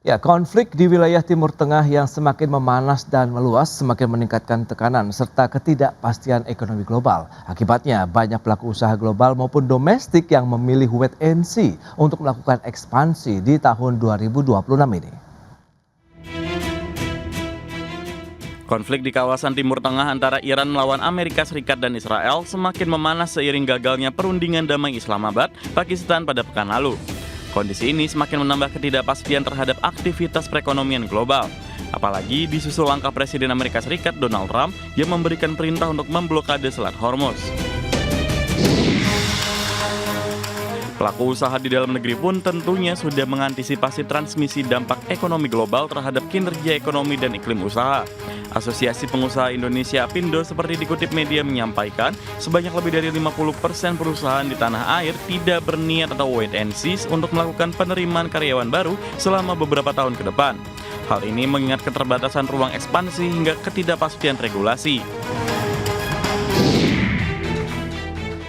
Ya, konflik di wilayah Timur Tengah yang semakin memanas dan meluas semakin meningkatkan tekanan serta ketidakpastian ekonomi global. Akibatnya, banyak pelaku usaha global maupun domestik yang memilih wait and see untuk melakukan ekspansi di tahun 2026 ini. Konflik di kawasan Timur Tengah antara Iran melawan Amerika Serikat dan Israel semakin memanas seiring gagalnya perundingan damai Islamabad, Pakistan pada pekan lalu. Kondisi ini semakin menambah ketidakpastian terhadap aktivitas perekonomian global. Apalagi disusul langkah Presiden Amerika Serikat Donald Trump yang memberikan perintah untuk memblokade Selat Hormuz. Pelaku usaha di dalam negeri pun tentunya sudah mengantisipasi transmisi dampak ekonomi global terhadap kinerja ekonomi dan iklim usaha. Asosiasi Pengusaha Indonesia Apindo seperti dikutip media menyampaikan, sebanyak lebih dari 50% perusahaan di tanah air tidak berniat atau wait and see untuk melakukan penerimaan karyawan baru selama beberapa tahun ke depan. Hal ini mengingat keterbatasan ruang ekspansi hingga ketidakpastian regulasi.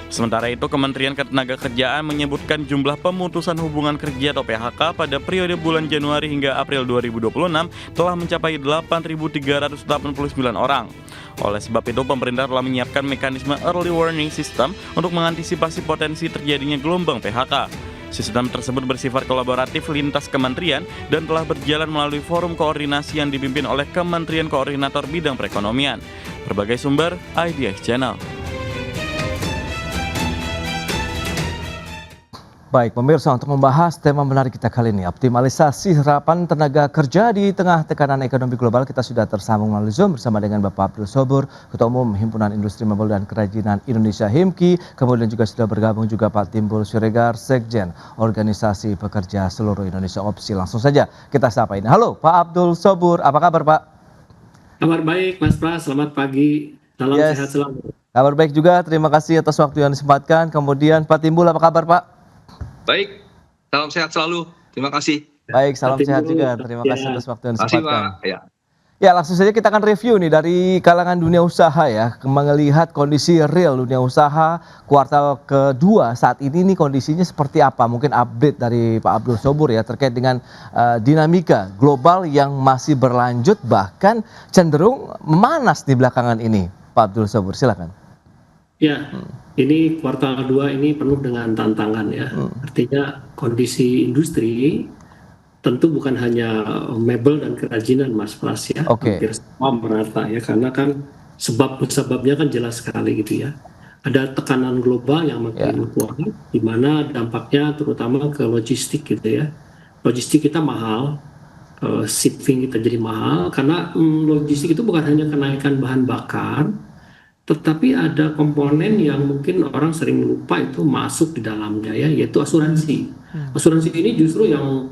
Sementara itu, Kementerian Ketenagakerjaan menyebutkan jumlah pemutusan hubungan kerja atau PHK pada periode bulan Januari hingga April 2026 telah mencapai 8.389 orang. Oleh sebab itu, pemerintah telah menyiapkan mekanisme early warning system untuk mengantisipasi potensi terjadinya gelombang PHK. Sistem tersebut bersifat kolaboratif lintas kementerian dan telah berjalan melalui forum koordinasi yang dipimpin oleh Kementerian Koordinator Bidang Perekonomian. Berbagai sumber, IDX Channel. Baik, pemirsa, untuk membahas tema menarik kita kali ini, optimalisasi serapan tenaga kerja di tengah tekanan ekonomi global, kita sudah tersambung melalui Zoom bersama dengan Bapak Abdul Sobur, Ketua Umum Himpunan Industri Mebel dan Kerajinan Indonesia HIMKI, kemudian juga sudah bergabung juga Pak Timbul Siregar, Sekjen Organisasi Pekerja Seluruh Indonesia OPSI. Langsung saja kita sapa ini. Halo Pak Abdul Sobur, apa kabar Pak? Kabar baik Mas Pras, selamat pagi, salam sehat selalu. Kabar baik juga, terima kasih atas waktu yang disempatkan. Kemudian Pak Timbul, apa kabar Pak? Baik, salam sehat selalu. Terima kasih. Baik, salam sehat juga. Terima kasih atas waktu yang disempatkan. Ya, langsung saja kita akan review nih dari kalangan dunia usaha ya, melihat kondisi real dunia usaha kuartal kedua saat ini nih kondisinya seperti apa? Mungkin update dari Pak Abdul Sobur ya terkait dengan dinamika global yang masih berlanjut bahkan cenderung memanas di belakangan ini. Pak Abdul Sobur, silakan. Ya, ini kuartal 2 ini penuh dengan tantangan ya. Artinya kondisi industri tentu bukan hanya mebel dan kerajinan Mas Pras ya. Hampir semua merata ya, karena kan sebab-sebabnya kan jelas sekali gitu ya. Ada tekanan global yang makin kuat, di mana dampaknya terutama ke logistik gitu ya. Logistik kita mahal, shipping kita jadi mahal, karena logistik itu bukan hanya kenaikan bahan bakar, tetapi ada komponen yang mungkin orang sering lupa itu masuk di dalamnya ya, yaitu asuransi. Asuransi ini justru yang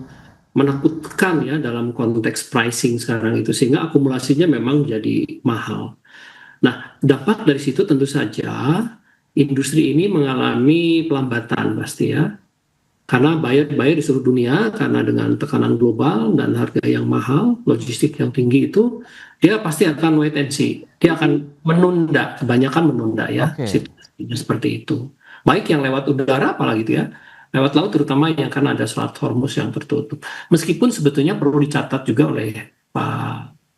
menakutkan ya dalam konteks pricing sekarang itu, sehingga akumulasinya memang jadi mahal. Nah, dampak dari situ tentu saja industri ini mengalami pelambatan pasti ya, karena buyer di seluruh dunia karena dengan tekanan global dan harga yang mahal, logistik yang tinggi itu, dia pasti akan wait and see. Dia akan menunda, kebanyakan menunda ya, situasinya seperti itu. Baik yang lewat udara apalagi itu ya, lewat laut terutama yang kan ada Selat Hormuz yang tertutup. Meskipun sebetulnya perlu dicatat juga oleh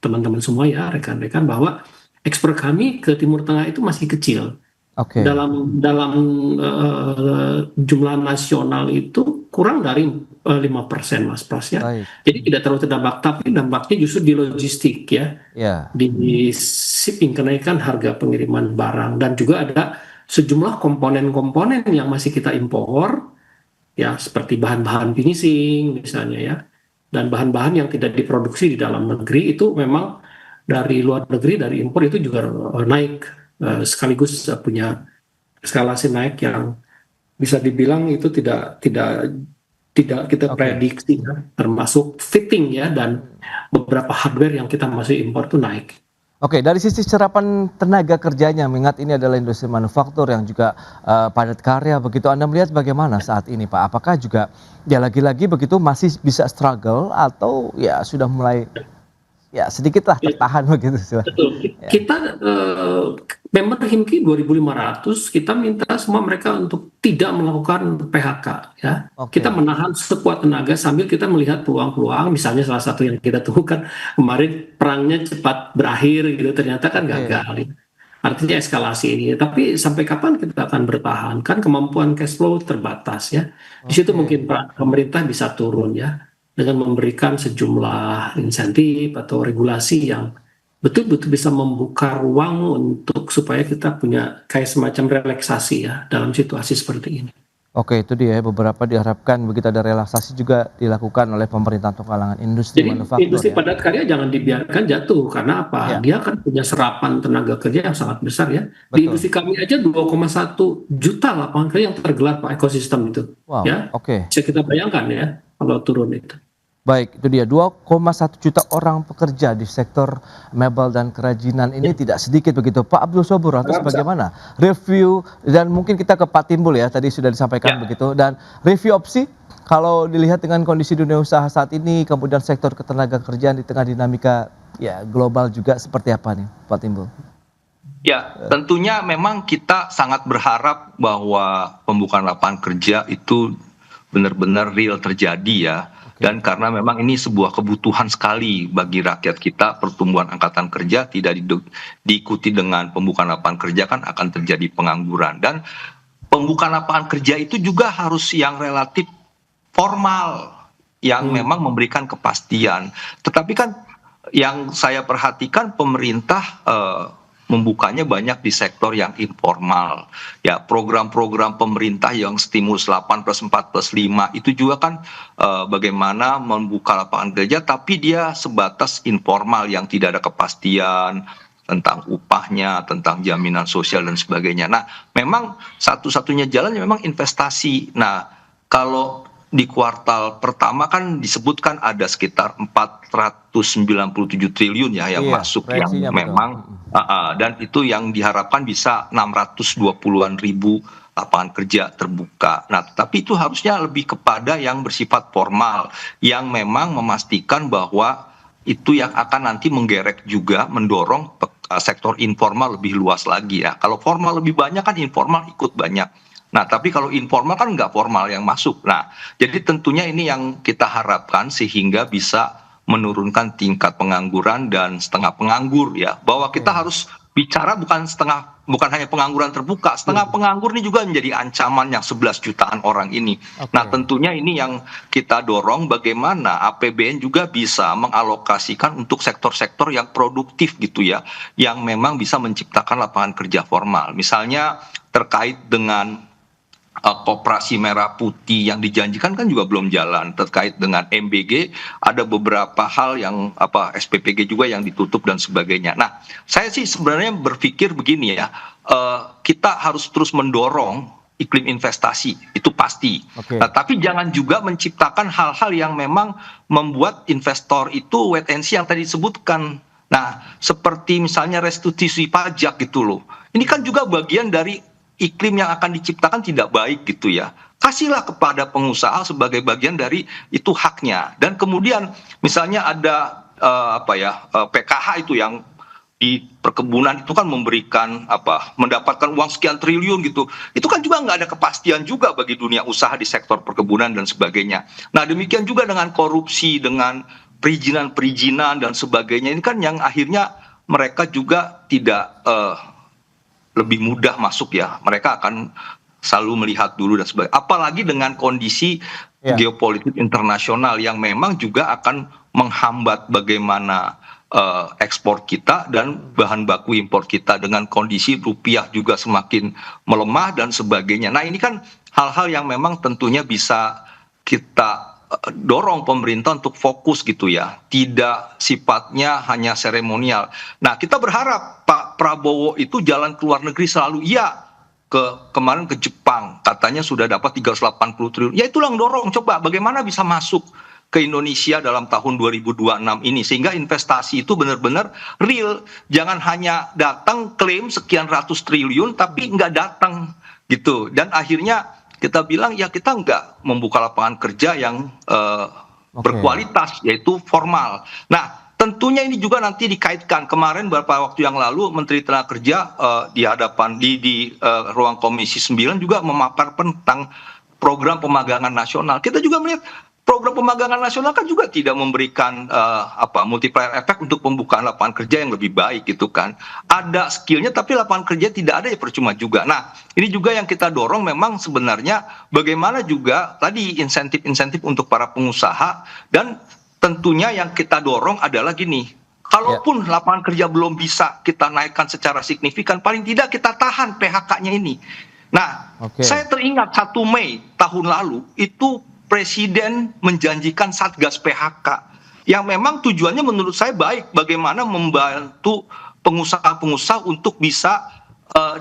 teman-teman semua ya, rekan-rekan, bahwa ekspor kami ke Timur Tengah itu masih kecil. Dalam jumlah nasional itu kurang dari 5% Mas Pras ya. Jadi tidak terlalu terdampak, tapi dampaknya justru di logistik ya. Di shipping, kenaikan harga pengiriman barang, dan juga ada sejumlah komponen-komponen yang masih kita impor ya, seperti bahan-bahan finishing misalnya ya. Dan bahan-bahan yang tidak diproduksi di dalam negeri itu memang dari luar negeri, dari impor itu juga naik. Sekaligus punya eskalasi naik yang bisa dibilang itu tidak kita prediksi ya, termasuk fitting ya, dan beberapa hardware yang kita masih impor itu naik. Dari sisi serapan tenaga kerjanya, mengingat ini adalah industri manufaktur yang juga padat karya begitu, Anda melihat bagaimana saat ini Pak? Apakah juga ya lagi-lagi begitu masih bisa struggle atau ya sudah mulai ya sedikitlah tertahan begitu? Betul. Kita member HIMKI 2.500, kita minta semua mereka untuk tidak melakukan PHK ya. Oke. Kita menahan sekuat tenaga sambil kita melihat peluang-peluang, misalnya salah satu yang kita temukan kemarin perangnya cepat berakhir gitu, ternyata kan Oke. gagal. Artinya eskalasi ini, tapi sampai kapan kita akan bertahan? Kan kemampuan cash flow terbatas ya. Di situ Oke. mungkin pemerintah bisa turun ya dengan memberikan sejumlah insentif atau regulasi yang betul-betul bisa membuka ruang untuk supaya kita punya kayak semacam relaksasi ya dalam situasi seperti ini. Oke, itu dia ya, beberapa diharapkan begitu ada relaksasi juga dilakukan oleh pemerintah untuk kalangan industri Jadi manufaktur industri ya. padat karya jangan dibiarkan jatuh karena apa? Ya, Dia kan punya serapan tenaga kerja yang sangat besar ya. Di betul. industri kami aja 2,1 juta lapangan kerja yang tergelar Pak ekosistem itu. Wow, Ya, oke. bisa kita bayangkan ya kalau turun itu. Baik, itu dia 2,1 juta orang pekerja di sektor mebel dan kerajinan ini tidak sedikit begitu. Pak Abdul Sobur, lantas Sangat besar. bagaimana review dan mungkin kita ke Pak Timbul ya, tadi sudah disampaikan Ya. begitu, dan review opsi kalau dilihat dengan kondisi dunia usaha saat ini, kemudian sektor ketenaga kerjaan di tengah dinamika ya global juga seperti apa nih Pak Timbul? Ya, tentunya memang kita sangat berharap bahwa pembukaan lapangan kerja itu benar-benar real terjadi ya. Dan karena memang ini sebuah kebutuhan sekali bagi rakyat kita, pertumbuhan angkatan kerja tidak diikuti dengan pembukaan lapangan kerja kan akan terjadi pengangguran. Dan pembukaan lapangan kerja itu juga harus yang relatif formal, yang memang memberikan kepastian. Tetapi kan yang saya perhatikan pemerintah membukanya banyak di sektor yang informal. Ya, program-program pemerintah yang stimulus 8+4+5 itu juga kan bagaimana membuka lapangan kerja tapi dia sebatas informal yang tidak ada kepastian tentang upahnya, tentang jaminan sosial dan sebagainya. Nah, memang satu-satunya jalan memang investasi. Nah, kalau di kuartal pertama kan disebutkan ada sekitar 497 triliun ya yang Iya, masuk yang proyeksinya betul. memang dan itu yang diharapkan bisa 620-an ribu lapangan kerja terbuka. Nah, tapi itu harusnya lebih kepada yang bersifat formal yang memang memastikan bahwa itu yang akan nanti menggerek juga mendorong sektor informal lebih luas lagi ya. Kalau formal lebih banyak kan informal ikut banyak. Nah, tapi kalau informal kan nggak formal yang masuk. Nah, jadi tentunya ini yang kita harapkan sehingga bisa menurunkan tingkat pengangguran dan setengah penganggur ya. Bahwa kita harus bicara bukan hanya pengangguran terbuka, setengah penganggur ini juga menjadi ancaman yang 11 jutaan orang ini. Oke. Nah, tentunya ini yang kita dorong bagaimana APBN juga bisa mengalokasikan untuk sektor-sektor yang produktif gitu ya, yang memang bisa menciptakan lapangan kerja formal. Misalnya terkait dengan koperasi merah putih yang dijanjikan kan juga belum jalan. Terkait dengan MBG ada beberapa hal yang SPPG juga yang ditutup dan sebagainya. Nah, saya sih sebenarnya berpikir begini ya, kita harus terus mendorong iklim investasi itu pasti. Oke. Nah, tapi jangan juga menciptakan hal-hal yang memang membuat investor itu wait and see yang tadi disebutkan. Nah, seperti misalnya restitusi pajak gitu loh. Ini kan juga bagian dari iklim yang akan diciptakan tidak baik gitu ya. Kasihlah kepada pengusaha sebagai bagian dari itu haknya. Dan kemudian misalnya ada PKH itu yang di perkebunan itu kan memberikan mendapatkan uang sekian triliun gitu. Itu kan juga nggak ada kepastian juga bagi dunia usaha di sektor perkebunan dan sebagainya. Nah, demikian juga dengan korupsi, dengan perizinan-perizinan dan sebagainya. Ini kan yang akhirnya mereka juga tidak lebih mudah masuk ya. Mereka akan selalu melihat dulu dan sebagainya. Apalagi dengan kondisi geopolitik internasional yang memang juga akan menghambat bagaimana ekspor kita dan bahan baku impor kita dengan kondisi rupiah juga semakin melemah dan sebagainya. Nah, ini kan hal-hal yang memang tentunya bisa kita dorong pemerintah untuk fokus gitu ya, tidak sifatnya hanya seremonial. Nah, kita berharap Pak Prabowo itu jalan ke luar negeri selalu, kemarin ke Jepang katanya sudah dapat 380 triliun. Ya itulah yang dorong, coba bagaimana bisa masuk ke Indonesia dalam tahun 2026 ini sehingga investasi itu benar-benar real, jangan hanya datang klaim sekian ratus triliun tapi nggak datang gitu. Dan akhirnya kita bilang ya kita nggak membuka lapangan kerja yang berkualitas yaitu formal. Nah, tentunya ini juga nanti dikaitkan. Kemarin beberapa waktu yang lalu Menteri Tenaga Kerja di hadapan ruang Komisi 9 juga memaparkan tentang program pemagangan nasional. Kita juga melihat program pemagangan nasional kan juga tidak memberikan multiplier effect untuk pembukaan lapangan kerja yang lebih baik gitu kan. Ada skillnya tapi lapangan kerja tidak ada, ya percuma juga. Nah, ini juga yang kita dorong memang sebenarnya bagaimana juga tadi insentif-insentif untuk para pengusaha, dan tentunya yang kita dorong adalah gini, kalaupun lapangan kerja belum bisa kita naikkan secara signifikan, paling tidak kita tahan PHK-nya ini. Nah, saya teringat 1 Mei tahun lalu itu Presiden menjanjikan Satgas PHK yang memang tujuannya menurut saya baik, bagaimana membantu pengusaha-pengusaha untuk bisa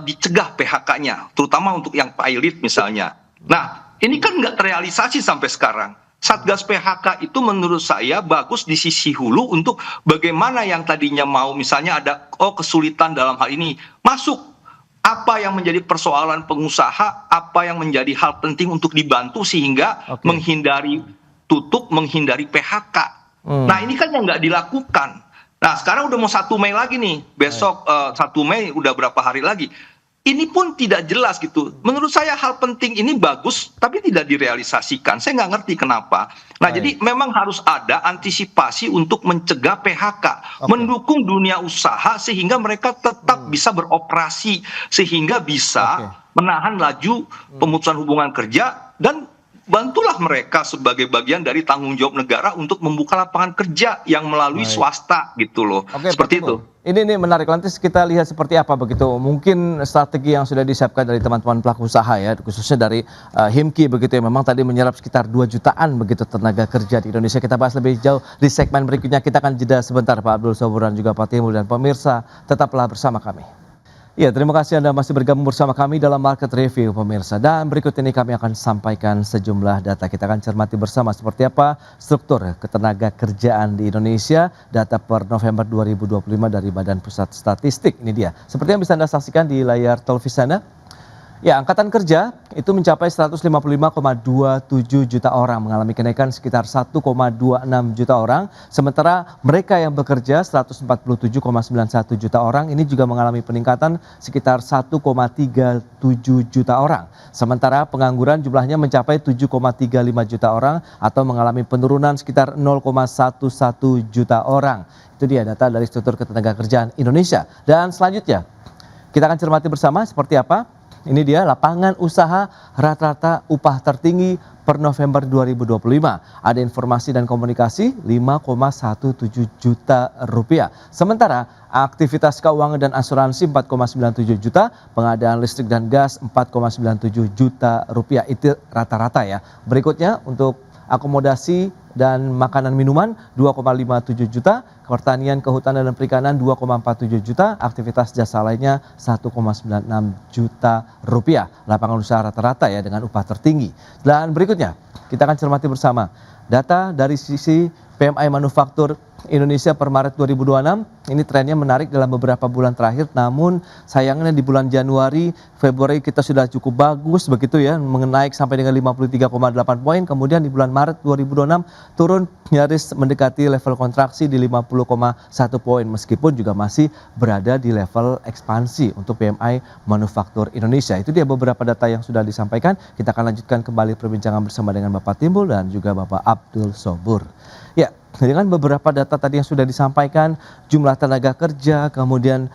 dicegah PHK-nya, terutama untuk yang pilot misalnya. Nah, ini kan nggak terrealisasi sampai sekarang. Satgas PHK itu menurut saya bagus di sisi hulu untuk bagaimana yang tadinya mau misalnya ada kesulitan dalam hal ini, masuk apa yang menjadi persoalan pengusaha, apa yang menjadi hal penting untuk dibantu sehingga menghindari tutup, menghindari PHK. Nah, ini kan yang nggak dilakukan. Nah, sekarang udah mau 1 Mei lagi nih, besok 1 Mei udah berapa hari lagi. Ini pun tidak jelas gitu. Menurut saya hal penting ini bagus, tapi tidak direalisasikan. Saya nggak ngerti kenapa. Nah, jadi memang harus ada antisipasi untuk mencegah PHK, mendukung dunia usaha sehingga mereka tetap bisa beroperasi, sehingga bisa menahan laju pemutusan hubungan kerja, dan bantulah mereka sebagai bagian dari tanggung jawab negara untuk membuka lapangan kerja yang melalui swasta gitu loh. Seperti itu. Ini menarik, nanti kita lihat seperti apa begitu. Mungkin strategi yang sudah disiapkan dari teman-teman pelaku usaha ya, khususnya dari HIMKI begitu ya. Memang tadi menyerap sekitar 2 jutaan begitu tenaga kerja di Indonesia. Kita bahas lebih jauh di segmen berikutnya. Kita akan jeda sebentar Pak Abdul Sobur dan juga Pak Timbul, dan pemirsa tetaplah bersama kami. Ya, terima kasih Anda masih bergabung bersama kami dalam Market Review pemirsa. Dan berikut ini kami akan sampaikan sejumlah data. Kita akan cermati bersama seperti apa struktur ketenaga kerjaan di Indonesia. Data per November 2025 dari Badan Pusat Statistik. Ini dia. Seperti yang bisa Anda saksikan di layar televisi Anda. Ya, angkatan kerja itu mencapai 155,27 juta orang, mengalami kenaikan sekitar 1,26 juta orang. Sementara mereka yang bekerja 147,91 juta orang, ini juga mengalami peningkatan sekitar 1,37 juta orang. Sementara pengangguran jumlahnya mencapai 7,35 juta orang atau mengalami penurunan sekitar 0,11 juta orang. Itu dia data dari struktur ketenagakerjaan Indonesia. Dan selanjutnya kita akan cermati bersama seperti apa. Ini dia lapangan usaha rata-rata upah tertinggi per November 2025. Ada informasi dan komunikasi 5,17 juta rupiah. Sementara aktivitas keuangan dan asuransi 4,97 juta, pengadaan listrik dan gas 4,97 juta rupiah. Itu rata-rata ya. Berikutnya untuk akomodasi dan makanan minuman 2,57 juta, pertanian, kehutanan dan perikanan 2,47 juta, aktivitas jasa lainnya 1,96 juta rupiah. Lapangan usaha rata-rata ya dengan upah tertinggi. Dan berikutnya kita akan cermati bersama data dari sisi PMI manufaktur Indonesia per Maret 2026. Ini trennya menarik dalam beberapa bulan terakhir, namun sayangnya di bulan Januari, Februari kita sudah cukup bagus begitu ya, menaik sampai dengan 53,8 poin. Kemudian di bulan Maret 2026 turun nyaris mendekati level kontraksi di 50,1 poin, meskipun juga masih berada di level ekspansi untuk PMI manufaktur Indonesia. Itu dia beberapa data yang sudah disampaikan. Kita akan lanjutkan kembali perbincangan bersama dengan Bapak Timbul dan juga Bapak Abdul Sobur. Ya, dengan beberapa data tadi yang sudah disampaikan, jumlah tenaga kerja, kemudian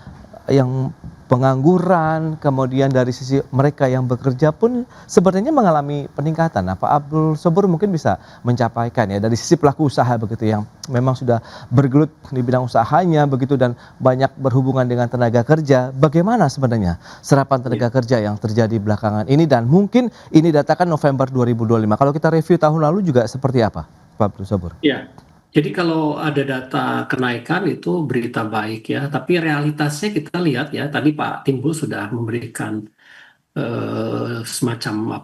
yang pengangguran, kemudian dari sisi mereka yang bekerja pun sebenarnya mengalami peningkatan. Nah, Pak Abdul Sobur mungkin bisa mencapaikan ya dari sisi pelaku usaha begitu yang memang sudah bergelut di bidang usahanya begitu dan banyak berhubungan dengan tenaga kerja. Bagaimana sebenarnya serapan tenaga kerja yang terjadi belakangan ini, dan mungkin ini datakan November 2025. Kalau kita review tahun lalu juga seperti apa, Pak Abdul Sobur? Ya, jadi kalau ada data kenaikan itu berita baik ya, tapi realitasnya kita lihat ya, tadi Pak Timbul sudah memberikan semacam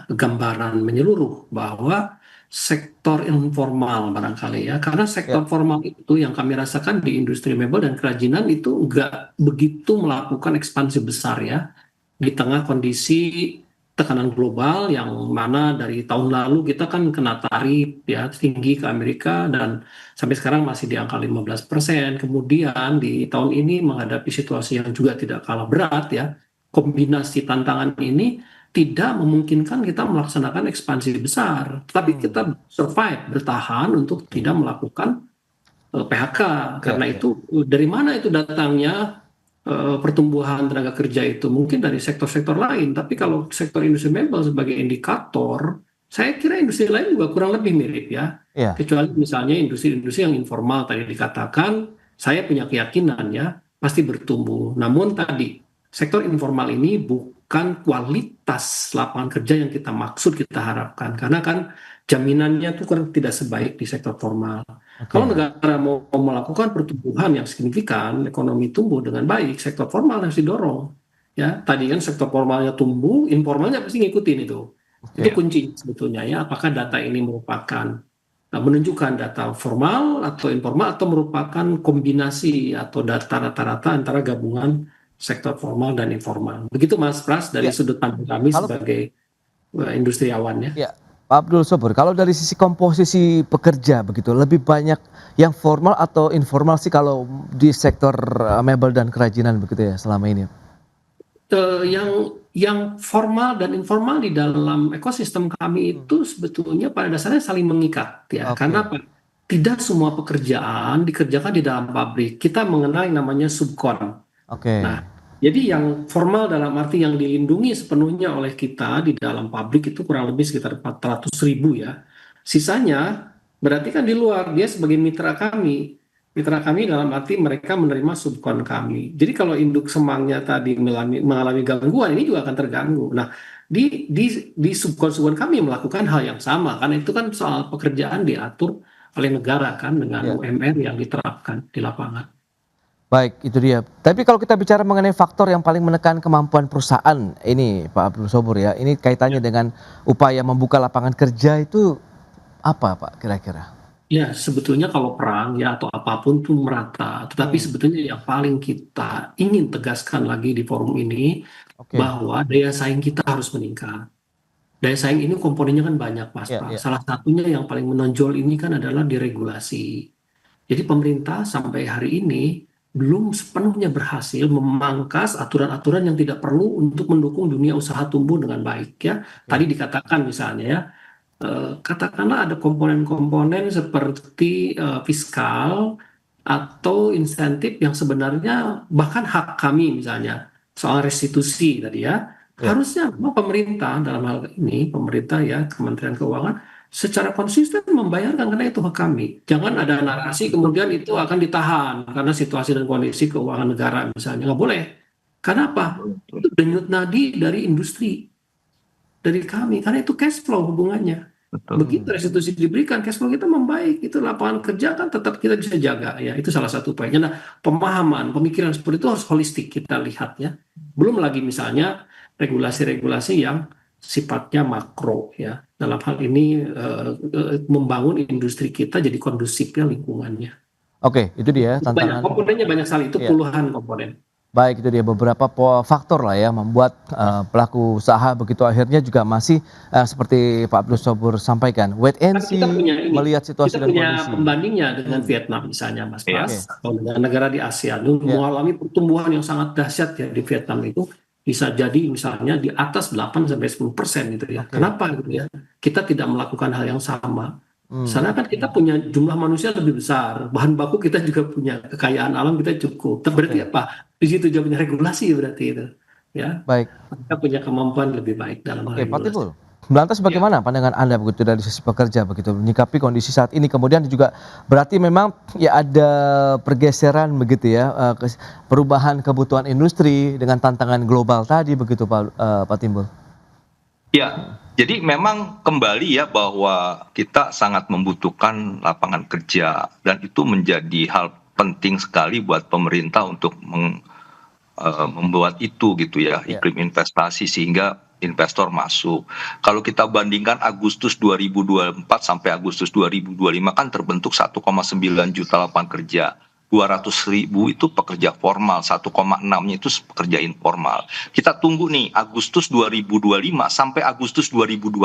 gambaran menyeluruh bahwa sektor informal barangkali ya, karena sektor formal itu yang kami rasakan di industri mebel dan kerajinan itu nggak begitu melakukan ekspansi besar ya, di tengah kondisi tekanan global yang mana dari tahun lalu kita kan kena tarif ya tinggi ke Amerika dan sampai sekarang masih di angka 15%. Kemudian di tahun ini menghadapi situasi yang juga tidak kalah berat ya. Kombinasi tantangan ini tidak memungkinkan kita melaksanakan ekspansi besar, tapi kita survive, bertahan untuk tidak melakukan PHK. Karena itu dari mana itu datangnya pertumbuhan tenaga kerja itu? Mungkin dari sektor-sektor lain, tapi kalau sektor industri mebel sebagai indikator, saya kira industri lain juga kurang lebih mirip ya. Iya. Kecuali misalnya industri-industri yang informal tadi dikatakan, saya punya keyakinan ya pasti bertumbuh. Namun tadi sektor informal ini bukan kualitas lapangan kerja yang kita maksud, kita harapkan, karena kan jaminannya itu kan tidak sebaik di sektor formal. Kalau negara mau melakukan pertumbuhan yang signifikan, ekonomi tumbuh dengan baik, sektor formal harus didorong. Ya, tadi kan sektor formalnya tumbuh, informalnya pasti ngikutin itu. Itu kunci sebetulnya ya. Apakah data ini merupakan menunjukkan data formal atau informal atau merupakan kombinasi atau data rata-rata antara gabungan sektor formal dan informal. Begitu Mas Pras dari sudut pandang kami sebagai industriawan ya. Ya, Pak Abdul Sobur, kalau dari sisi komposisi pekerja begitu, lebih banyak yang formal atau informal sih kalau di sektor mebel dan kerajinan begitu ya selama ini? Yang formal dan informal di dalam ekosistem kami itu sebetulnya pada dasarnya saling mengikat ya. Karena apa? Tidak semua pekerjaan dikerjakan di dalam pabrik. Kita mengenal yang namanya subkon. Nah, jadi yang formal dalam arti yang dilindungi sepenuhnya oleh kita di dalam pabrik itu kurang lebih sekitar 400.000 ya. Sisanya berarti kan di luar, dia sebagai mitra kami. Mitra kami dalam arti mereka menerima subkon kami. Jadi kalau induk semangnya tadi mengalami gangguan, ini juga akan terganggu. Nah, di subkon kami melakukan hal yang sama, karena itu kan soal pekerjaan diatur oleh negara kan dengan UMR yang diterapkan di lapangan. Baik, itu dia. Tapi kalau kita bicara mengenai faktor yang paling menekan kemampuan perusahaan ini, Pak Abdul Sobur ya, ini kaitannya dengan upaya membuka lapangan kerja itu apa, Pak, kira-kira? Ya, sebetulnya kalau perang ya atau apapun itu merata. Tetapi sebetulnya yang paling kita ingin tegaskan lagi di forum ini bahwa daya saing kita harus meningkat. Daya saing ini komponennya kan banyak, Mas Pras. Salah satunya yang paling menonjol ini kan adalah diregulasi. Jadi pemerintah sampai hari ini belum sepenuhnya berhasil memangkas aturan-aturan yang tidak perlu untuk mendukung dunia usaha tumbuh dengan baik ya. Tadi dikatakan misalnya ya, katakanlah ada komponen-komponen seperti fiskal atau insentif yang sebenarnya bahkan hak kami misalnya soal restitusi tadi ya. Harusnya pemerintah dalam hal ini, pemerintah ya, Kementerian Keuangan secara konsisten membayarkan karena itu hak kami. Jangan ada narasi kemudian itu akan ditahan karena situasi dan kondisi keuangan negara misalnya. Nggak boleh. Karena apa? Itu denyut nadi dari industri, dari kami. Karena itu cash flow hubungannya. Begitu restitusi diberikan, cash flow kita membaik. Itu lapangan kerja kan tetap kita bisa jaga. Ya, itu salah satu poinnya. Nah, pemahaman, pemikiran seperti itu harus holistik kita lihat ya. Belum lagi misalnya regulasi-regulasi yang sifatnya makro ya. Dalam hal ini membangun industri kita jadi kondusifnya lingkungannya. Oke, itu dia tantangan. Komponennya banyak sekali, itu puluhan komponen. Baik, itu dia beberapa faktor lah ya membuat pelaku usaha begitu akhirnya juga masih seperti Pak Abdul Sobur sampaikan, wait and see, melihat situasi dan kondisi. Kita punya pembandingnya dengan Vietnam misalnya, Mas Pras, atau negara di Asia mengalami pertumbuhan yang sangat dahsyat ya di Vietnam itu. Bisa jadi misalnya di atas 8-10% gitu ya. Kenapa gitu ya? Kita tidak melakukan hal yang sama. Karena kan kita punya jumlah manusia lebih besar, bahan baku kita juga punya, kekayaan alam kita cukup. Berarti apa? Di situ juga punya regulasi berarti itu. Ya. Baik. Kita punya kemampuan lebih baik dalam hal Pak Timbul, lantas bagaimana pandangan Anda begitu dari sisi pekerja begitu menyikapi kondisi saat ini, kemudian juga berarti memang ya ada pergeseran begitu ya, perubahan kebutuhan industri dengan tantangan global tadi begitu Pak Timbul? Ya, jadi memang kembali ya bahwa kita sangat membutuhkan lapangan kerja dan itu menjadi hal penting sekali buat pemerintah untuk membuat itu gitu ya, iklim investasi sehingga investor masuk. Kalau kita bandingkan Agustus 2024 sampai Agustus 2025 kan terbentuk 1,9 juta lapangan kerja. 200.000 itu pekerja formal, 1,6-nya itu pekerja informal. Kita tunggu nih Agustus 2025 sampai Agustus 2026.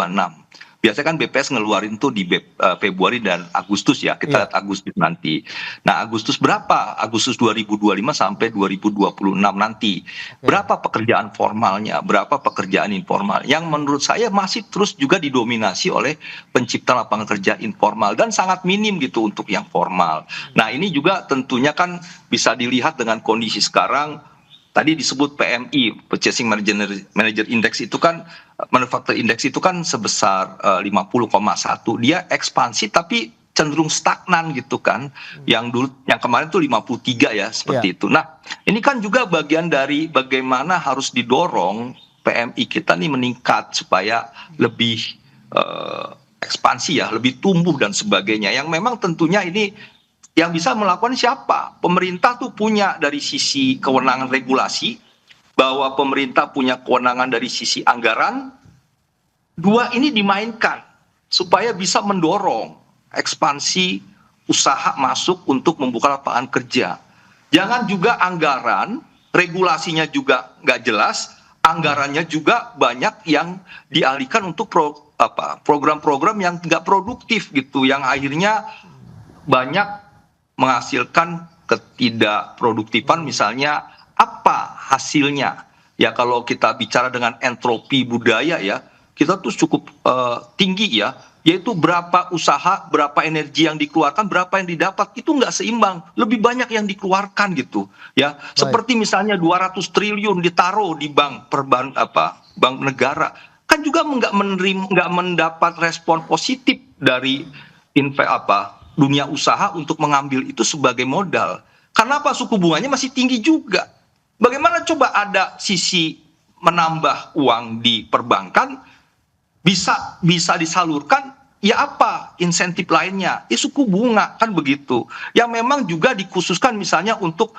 Biasanya kan BPS ngeluarin tuh di Februari dan Agustus ya, kita lihat Agustus nanti. Nah, Agustus berapa? Agustus 2025 sampai 2026 nanti. Berapa pekerjaan formalnya, berapa pekerjaan informal? Yang menurut saya masih terus juga didominasi oleh pencipta lapangan kerja informal dan sangat minim gitu untuk yang formal. Nah, ini juga tentunya kan bisa dilihat dengan kondisi sekarang. Tadi disebut PMI, Purchasing Manager Index itu kan, Manufacturing Index itu kan sebesar 50,1. Dia ekspansi tapi cenderung stagnan gitu kan. Yang kemarin tuh 53 ya, seperti itu. Nah, ini kan juga bagian dari bagaimana harus didorong PMI kita nih meningkat supaya lebih ekspansi ya, lebih tumbuh dan sebagainya. Yang memang tentunya ini yang bisa melakukan siapa? Pemerintah tuh punya dari sisi kewenangan regulasi, bahwa pemerintah punya kewenangan dari sisi anggaran. Dua ini dimainkan supaya bisa mendorong ekspansi usaha masuk untuk membuka lapangan kerja. Jangan juga anggaran, regulasinya juga nggak jelas, anggarannya juga banyak yang dialihkan untuk program-program yang nggak produktif gitu, yang akhirnya banyak menghasilkan ketidakproduktifan. Misalnya apa hasilnya ya, kalau kita bicara dengan entropi budaya ya, kita tuh cukup tinggi ya, yaitu berapa usaha, berapa energi yang dikeluarkan, berapa yang didapat, itu nggak seimbang, lebih banyak yang dikeluarkan gitu ya. Seperti misalnya 200 triliun ditaruh di bank bank negara, kan juga nggak mendapat respon positif dari dunia usaha untuk mengambil itu sebagai modal. Karena apa? Suku bunganya masih tinggi juga. Bagaimana coba ada sisi menambah uang di perbankan, bisa disalurkan, ya apa insentif lainnya? Ya suku bunga, kan begitu. Yang memang juga dikhususkan misalnya untuk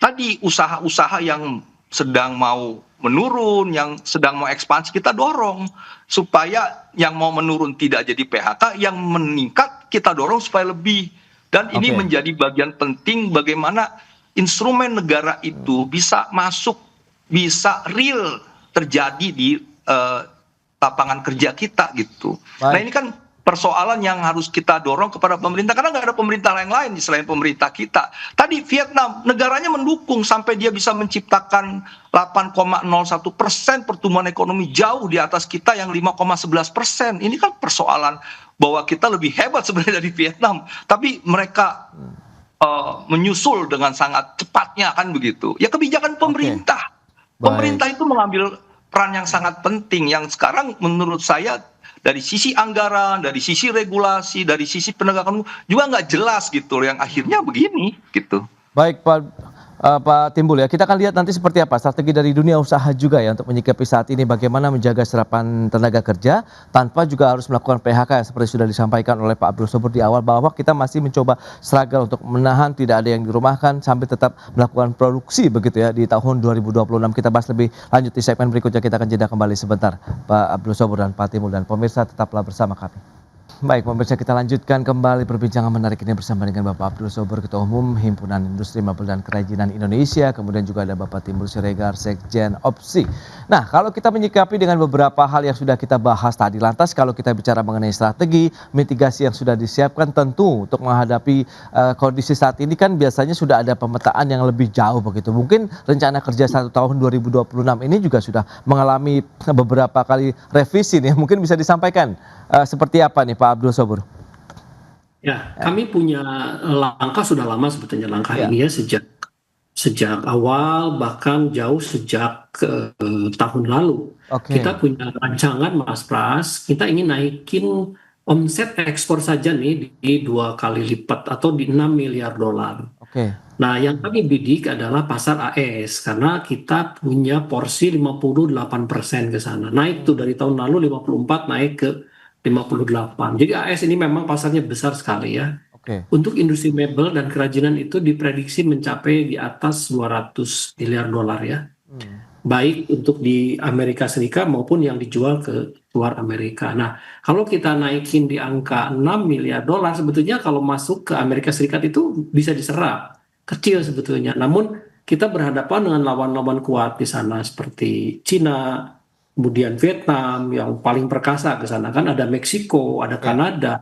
tadi usaha-usaha yang sedang mau menurun, yang sedang mau ekspansi, kita dorong supaya yang mau menurun tidak jadi PHK, yang meningkat kita dorong supaya lebih. Dan ini menjadi bagian penting bagaimana instrumen negara itu bisa masuk, bisa real terjadi di lapangan kerja kita gitu. Nah, ini kan persoalan yang harus kita dorong kepada pemerintah, karena nggak ada pemerintah yang lain selain pemerintah kita. Tadi Vietnam, negaranya mendukung sampai dia bisa menciptakan 8,01% pertumbuhan ekonomi, jauh di atas kita yang 5,11%. Ini kan persoalan bahwa kita lebih hebat sebenarnya dari Vietnam, tapi mereka menyusul dengan sangat cepatnya, kan begitu. Ya kebijakan pemerintah. Pemerintah itu mengambil peran yang sangat penting, yang sekarang menurut saya dari sisi anggaran, dari sisi regulasi, dari sisi penegakan juga nggak jelas gitu, yang akhirnya begini gitu. Baik Pak Timbul ya, kita akan lihat nanti seperti apa strategi dari dunia usaha juga ya untuk menyikapi saat ini, bagaimana menjaga serapan tenaga kerja tanpa juga harus melakukan PHK seperti sudah disampaikan oleh Pak Abdul Sobur di awal, bahwa kita masih mencoba struggle untuk menahan tidak ada yang dirumahkan sambil tetap melakukan produksi begitu ya di tahun 2026. Kita bahas lebih lanjut di segmen berikutnya, kita akan jeda kembali sebentar Pak Abdul Sobur dan Pak Timbul, dan pemirsa tetaplah bersama kami. Baik pemirsa, kita lanjutkan kembali perbincangan menarik ini bersama dengan Bapak Abdul Sobur, Ketua Umum Himpunan Industri Mebel dan Kerajinan Indonesia. Kemudian juga ada Bapak Timbul Siregar, Sekjen Opsi. Nah, kalau kita menyikapi dengan beberapa hal yang sudah kita bahas tadi, lantas kalau kita bicara mengenai strategi mitigasi yang sudah disiapkan, tentu untuk menghadapi kondisi saat ini kan biasanya sudah ada pemetaan yang lebih jauh begitu. Mungkin rencana kerja 1 tahun 2026 ini juga sudah mengalami beberapa kali revisi nih. Mungkin bisa disampaikan seperti apa nih Pak Abdul Sobur? Ya, kami punya langkah sudah lama sebetulnya langkah ini ya, sejak awal, bahkan jauh sejak tahun lalu. Kita punya rancangan Mas Pras, kita ingin naikin omset ekspor saja nih di 2 kali lipat atau di 6 miliar dolar. Nah, yang kami bidik adalah pasar AS, karena kita punya porsi 58% ke sana. Naik tuh dari tahun lalu 54 naik ke 58. Jadi AS ini memang pasarnya besar sekali ya. Untuk industri mebel dan kerajinan itu diprediksi mencapai di atas 200 miliar dolar ya. baik untuk di Amerika Serikat maupun yang dijual ke luar Amerika. Nah, kalau kita naikin di angka 6 miliar dolar, sebetulnya kalau masuk ke Amerika Serikat itu bisa diserap. Kecil sebetulnya. Namun kita berhadapan dengan lawan-lawan kuat di sana seperti Cina, kemudian Vietnam yang paling perkasa ke sana kan ada Meksiko, ada Ya. Kanada,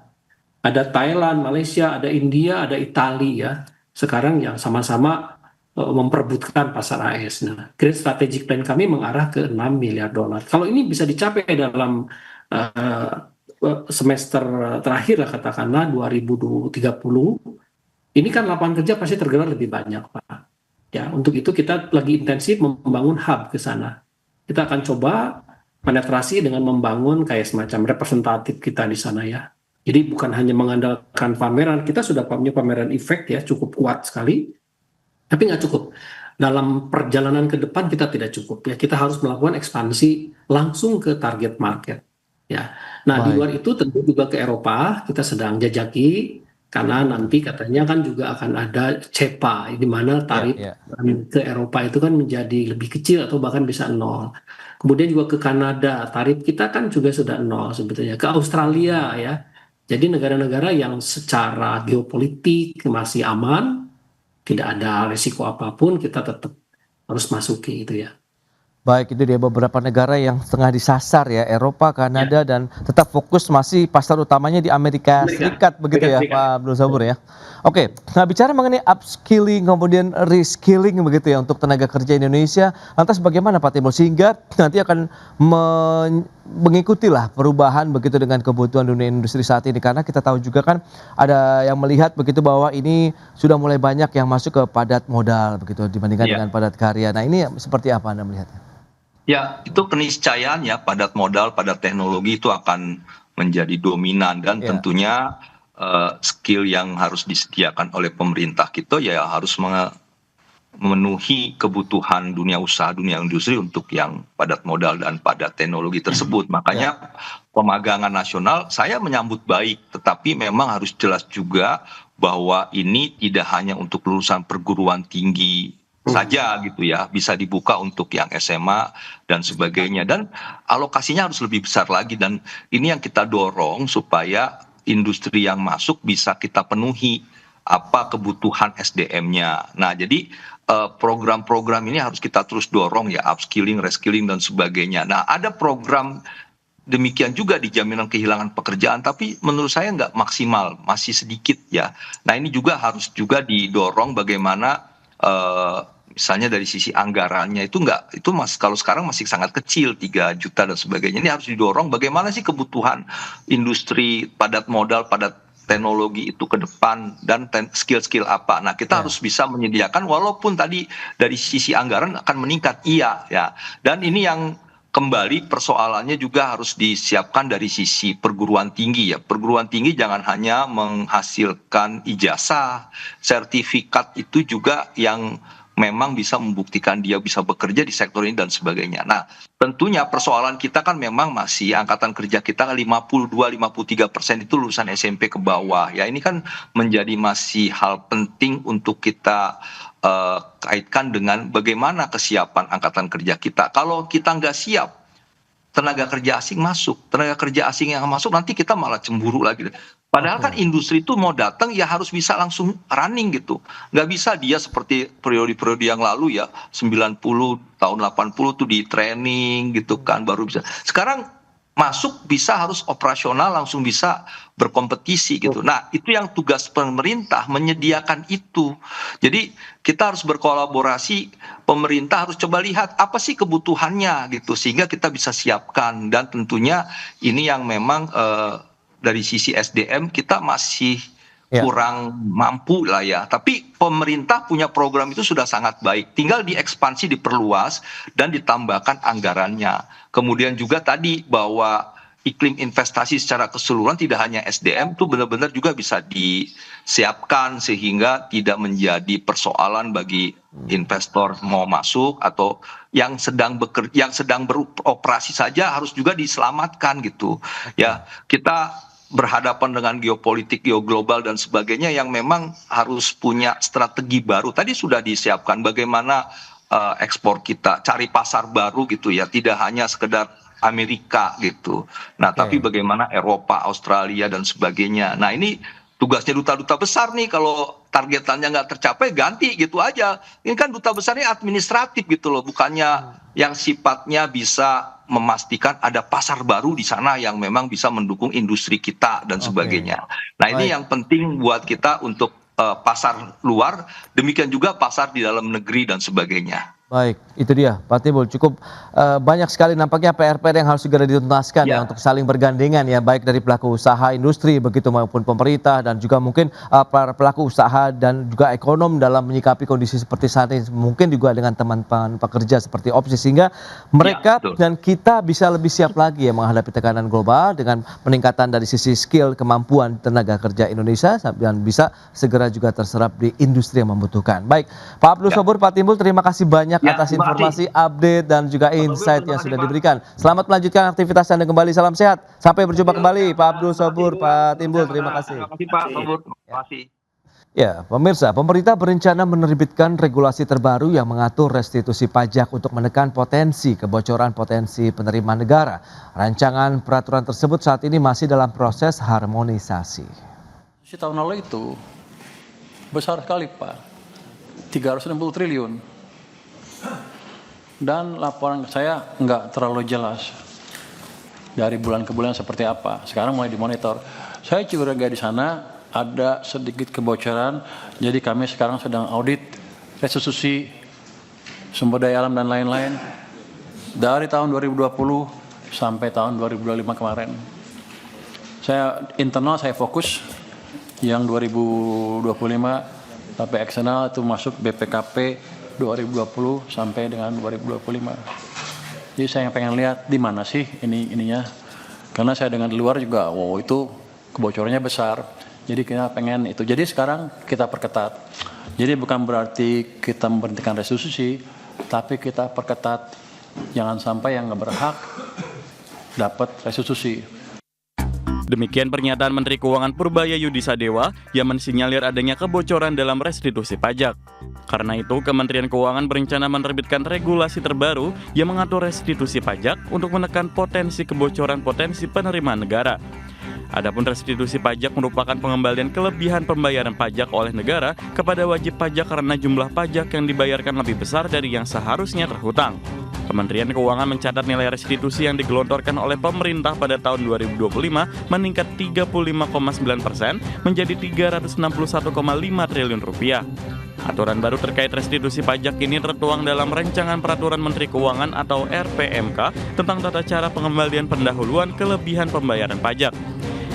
ada Thailand, Malaysia, ada India, ada Italia ya. Sekarang yang sama-sama memperebutkan pasar AS. Nah, Great Strategic Plan kami mengarah ke 6 miliar dolar. Kalau ini bisa dicapai dalam uh, semester terakhir lah katakanlah 2030, ini kan lapangan kerja pasti tergerak lebih banyak, Pak. Ya, untuk itu kita lagi intensif membangun hub ke sana. Kita akan coba penetrasi dengan membangun kayak semacam representatif kita di sana ya. Jadi bukan hanya mengandalkan pameran, kita sudah punya pameran efek ya, cukup kuat sekali. Tapi nggak cukup. Dalam perjalanan ke depan kita tidak cukup ya. Kita harus melakukan ekspansi langsung ke target market. Ya. Nah, di Baik. luar itu tentu juga ke Eropa kita sedang jajaki karena nanti katanya kan juga akan ada CEPA di mana tarif Ya. ke Eropa itu kan menjadi lebih kecil atau bahkan bisa nol. Kemudian juga ke Kanada, tarif kita kan juga sudah nol sebetulnya. Ke Australia ya. Jadi negara-negara yang secara geopolitik masih aman, tidak ada risiko apapun, kita tetap harus masuki itu ya. Baik, itu dia beberapa negara yang tengah disasar ya, Eropa, Ya, Kanada, dan tetap fokus masih pasar utamanya di Amerika Amerika, Serikat begitu Amerika ya, Serikat. Pak Abdul Sabur ya. Oke, nah bicara mengenai upskilling kemudian reskilling begitu ya untuk tenaga kerja Indonesia, lantas bagaimana Pak Timur sehingga nanti akan mengikutilah perubahan begitu dengan kebutuhan dunia industri saat ini, karena kita tahu juga kan ada yang melihat begitu bahwa ini sudah mulai banyak yang masuk ke padat modal begitu dibandingkan dengan padat karya. Nah, ini seperti apa Anda melihatnya? Ya, itu keniscayaan ya, padat modal, padat teknologi itu akan menjadi dominan dan Ya. tentunya skill yang harus disediakan oleh pemerintah kita ya harus memenuhi kebutuhan dunia usaha, dunia industri untuk yang padat modal dan padat teknologi tersebut. Makanya pemagangan nasional saya menyambut baik, tetapi memang harus jelas juga bahwa ini tidak hanya untuk lulusan perguruan tinggi saja gitu ya, bisa dibuka untuk yang SMA dan sebagainya, dan alokasinya harus lebih besar lagi, dan ini yang kita dorong supaya industri yang masuk bisa kita penuhi apa kebutuhan SDM-nya. Nah, jadi program-program ini harus kita terus dorong ya, upskilling, reskilling dan sebagainya. Nah, ada program demikian juga di jaminan kehilangan pekerjaan, tapi menurut saya nggak maksimal, masih sedikit ya. Nah, ini juga harus juga didorong bagaimana misalnya dari sisi anggarannya itu kalau sekarang masih sangat kecil 3 juta dan sebagainya. Ini harus didorong bagaimana sih kebutuhan industri padat modal, padat teknologi itu ke depan, dan skill-skill apa. Nah, kita harus bisa menyediakan walaupun tadi dari sisi anggaran akan meningkat, iya ya. Dan ini yang kembali persoalannya juga harus disiapkan dari sisi perguruan tinggi ya. Perguruan tinggi jangan hanya menghasilkan ijazah, sertifikat itu juga yang memang bisa membuktikan dia bisa bekerja di sektor ini dan sebagainya. Nah, tentunya persoalan kita kan memang masih angkatan kerja kita 52-53% itu lulusan SMP ke bawah. Ya, ini kan menjadi masih hal penting untuk kita kaitkan dengan bagaimana kesiapan angkatan kerja kita. Kalau kita nggak siap, tenaga kerja asing masuk, tenaga kerja asing yang masuk nanti kita malah cemburu lagi. Padahal kan industri itu mau datang ya harus bisa langsung running gitu. Nggak bisa dia seperti periode-periode yang lalu ya, 90 tahun 80 tuh di training gitu kan baru bisa. Sekarang masuk bisa harus operasional langsung bisa berkompetisi gitu. Nah, itu yang tugas pemerintah menyediakan itu. Jadi kita harus berkolaborasi, pemerintah harus coba lihat apa sih kebutuhannya gitu sehingga kita bisa siapkan, dan tentunya ini yang memang dari sisi SDM kita masih kurang mampu lah ya. Tapi pemerintah punya program itu sudah sangat baik. Tinggal diekspansi, diperluas, dan ditambahkan anggarannya. Kemudian juga tadi bahwa iklim investasi secara keseluruhan tidak hanya SDM itu benar-benar juga bisa disiapkan sehingga tidak menjadi persoalan bagi investor mau masuk atau yang sedang beroperasi saja harus juga diselamatkan gitu. Ya, kita berhadapan dengan geopolitik, geoglobal dan sebagainya yang memang harus punya strategi baru. Tadi sudah disiapkan bagaimana ekspor kita, cari pasar baru gitu ya, tidak hanya sekedar Amerika gitu. Nah, tapi bagaimana Eropa, Australia dan sebagainya. Nah, ini tugasnya duta-duta besar nih, kalau targetannya nggak tercapai ganti gitu aja. Ini kan duta besarnya administratif gitu loh, bukannya yang sifatnya bisa memastikan ada pasar baru di sana yang memang bisa mendukung industri kita dan sebagainya. Nah, ini yang penting buat kita untuk pasar luar, demikian juga pasar di dalam negeri dan sebagainya. Baik, itu dia Pak Timbul. Cukup banyak sekali nampaknya PR-PR yang harus segera dituntaskan ya untuk saling bergandengan ya, baik dari pelaku usaha industri begitu maupun pemerintah dan juga mungkin para pelaku usaha dan juga ekonom dalam menyikapi kondisi seperti saat ini, mungkin juga dengan teman-teman pekerja seperti opsi, sehingga mereka dan kita bisa lebih siap lagi ya menghadapi tekanan global dengan peningkatan dari sisi skill, kemampuan tenaga kerja Indonesia dan bisa segera juga terserap di industri yang membutuhkan. Baik, Pak Abdul Sobur, Pak Timbul, terima kasih banyak atas informasi, update dan juga insight yang sudah diberikan. Selamat melanjutkan aktivitas Anda kembali. Salam sehat. Sampai berjumpa kembali Pak Abdul Sobur, Pak Timbul. Terima kasih. Terima kasih Pak Sobur. Terima kasih. Ya, pemirsa, pemerintah berencana menerbitkan regulasi terbaru yang mengatur restitusi pajak untuk menekan potensi kebocoran potensi penerimaan negara. Rancangan peraturan tersebut saat ini masih dalam proses harmonisasi. Tahun lalu itu besar sekali Pak, 360 triliun. Dan laporan ke saya nggak terlalu jelas dari bulan ke bulan seperti apa. Sekarang mulai dimonitor. Saya curiga di sana ada sedikit kebocoran. Jadi kami sekarang sedang audit restitusi sumber daya alam dan lain-lain dari tahun 2020 sampai tahun 2025 kemarin. Saya internal saya fokus yang 2025, tapi eksternal itu masuk BPKP 2020 sampai dengan 2025. Jadi saya pengen lihat di mana sih ininya. Karena saya dengan di luar juga, wow itu kebocorannya besar. Jadi kita pengen itu. Jadi sekarang kita perketat. Jadi bukan berarti kita memberhentikan restitusi, tapi kita perketat. Jangan sampai yang nggak berhak dapat restitusi. Demikian pernyataan Menteri Keuangan Purbaya Yudi Sadewa yang mensinyalir adanya kebocoran dalam restitusi pajak. Karena itu, Kementerian Keuangan berencana menerbitkan regulasi terbaru yang mengatur restitusi pajak untuk menekan potensi kebocoran potensi penerimaan negara. Adapun restitusi pajak merupakan pengembalian kelebihan pembayaran pajak oleh negara kepada wajib pajak karena jumlah pajak yang dibayarkan lebih besar dari yang seharusnya terhutang. Kementerian Keuangan mencatat nilai restitusi yang digelontorkan oleh pemerintah pada tahun 2025 meningkat 35,9% menjadi 361,5 triliun rupiah. Aturan baru terkait restitusi pajak ini tertuang dalam Rancangan Peraturan Menteri Keuangan atau RPMK tentang tata cara pengembalian pendahuluan kelebihan pembayaran pajak,